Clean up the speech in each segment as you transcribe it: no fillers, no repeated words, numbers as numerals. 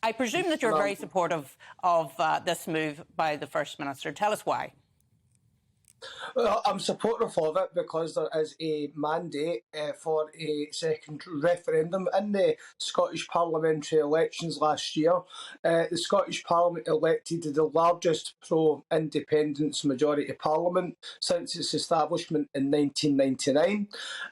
I presume that you're very supportive of this move by the First Minister. Tell us why. Well, I'm supportive of it because there is a mandate for a second referendum in the Scottish parliamentary elections last year. The Scottish Parliament elected the largest pro-independence majority parliament since its establishment in 1999.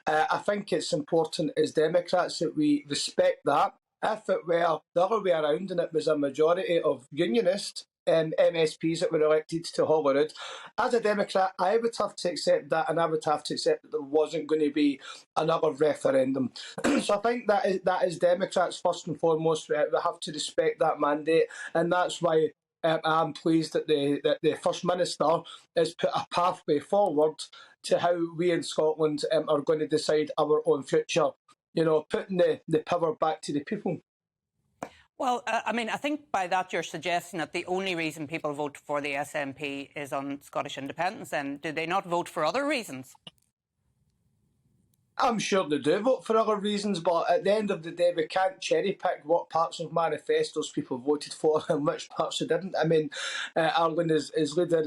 I think it's important as Democrats that we respect that. If it were the other way around and it was a majority of unionists MSPs that were elected to Holyrood, as a Democrat, I would have to accept that, and I would have to accept that there wasn't going to be another referendum. So I think that is Democrats first and foremost. We have to respect that mandate, and that's why I'm pleased that the First Minister has put a pathway forward to how we in Scotland are going to decide our own future. You know, putting the power back to the people. Well, I mean, I think by that you're suggesting that the only reason people vote for the SNP is on Scottish independence. And do they not vote for other reasons? I'm sure they do vote for other reasons, but at the end of the day, we can't cherry pick what parts of manifestos people voted for and which parts they didn't. I mean, Arlen is leader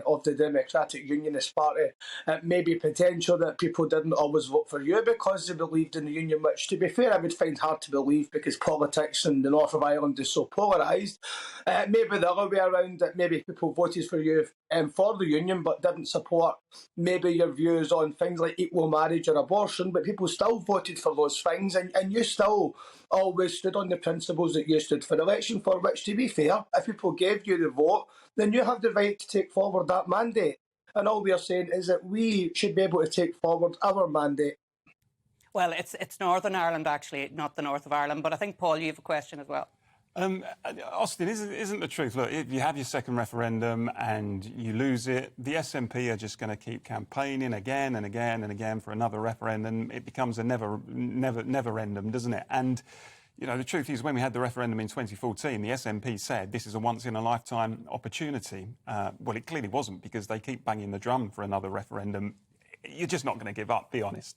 of the Democratic Unionist Party. It may be potential that people didn't always vote for you because they believed in the Union, which, to be fair, I would find hard to believe because politics in the north of Ireland is so polarised. Maybe the other way around, that maybe people voted for you for the Union but didn't support maybe your views on things like equal marriage or abortion, but people still voted for those things, and you still always stood on the principles that you stood for election for, which, to be fair, if people gave you the vote, then you have the right to take forward that mandate. And all we are saying is that we should be able to take forward our mandate. Well, it's Northern Ireland, actually, not the north of Ireland, but I think, Paul, you have a question as well. Austin, isn't the truth, look, if you have your second referendum and you lose it, the SNP are just going to keep campaigning again and again and again for another referendum. It becomes a never-endum, doesn't it? And, you know, the truth is, when we had the referendum in 2014, the SNP said this is a once-in-a-lifetime opportunity. Well, it clearly wasn't, because they keep banging the drum for another referendum. You're just not going to give up, be honest.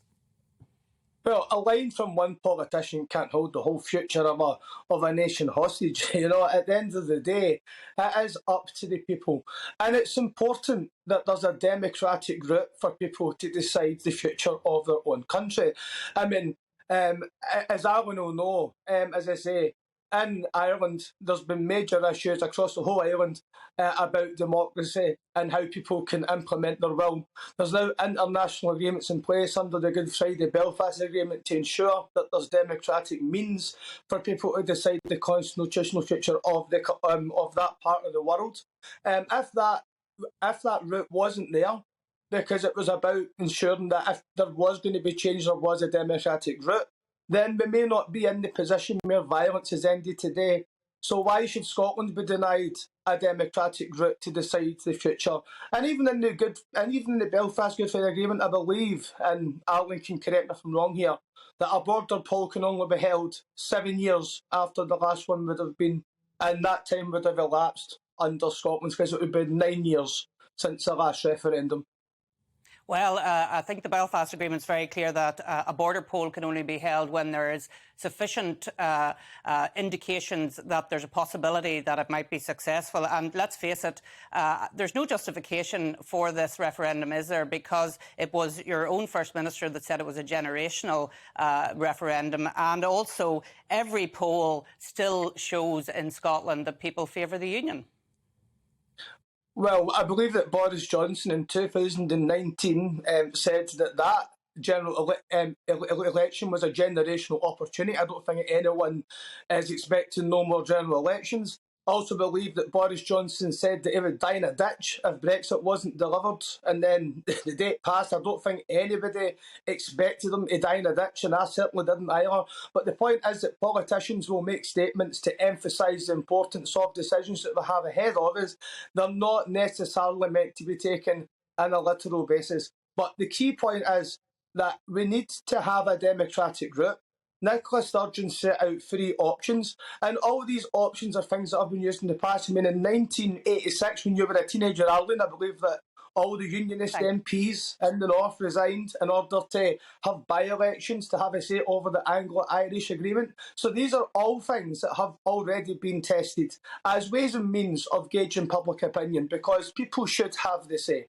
Well, a line from one politician can't hold the whole future of a nation hostage. You know, at the end of the day, it is up to the people. And it's important that there's a democratic route for people to decide the future of their own country. I mean, as Alan will know, as I say, in Ireland, there's been major issues across the whole island about democracy and how people can implement their will. There's now international agreements in place under the Good Friday Belfast Agreement to ensure that there's democratic means for people to decide the constitutional future of that part of the world. If that route wasn't there, because it was about ensuring that if there was going to be change, there was a democratic route, then we may not be in the position where violence has ended today. So why should Scotland be denied a democratic route to decide the future? And even in the Belfast Good Friday Agreement, I believe, and Alan can correct me if I'm wrong here, that a border poll can only be held 7 years after the last one would have been, and that time would have elapsed under Scotland's case. It would be 9 years since the last referendum. Well, I think the Belfast Agreement is very clear that a border poll can only be held when there is sufficient indications that there's a possibility that it might be successful. And let's face it, there's no justification for this referendum, is there? Because it was your own First Minister that said it was a generational referendum. And also, every poll still shows in Scotland that people favour the Union. Well, I believe that Boris Johnson in 2019 said that general election was a generational opportunity. I don't think anyone is expecting no more general elections. I also believe that Boris Johnson said that he would die in a ditch if Brexit wasn't delivered, and then the date passed. I don't think anybody expected him to die in a ditch, and I certainly didn't either. But the point is that politicians will make statements to emphasise the importance of decisions that we have ahead of us. They're not necessarily meant to be taken on a literal basis. But the key point is that we need to have a democratic route. Nicola Sturgeon set out 3 options, and all these options are things that have been used in the past. I mean, in 1986, when you were a teenager, Arlen, I believe that All the unionist Thank MPs in the North resigned in order to have by-elections to have a say over the Anglo-Irish agreement. So these are all things that have already been tested as ways and means of gauging public opinion, because people should have the say.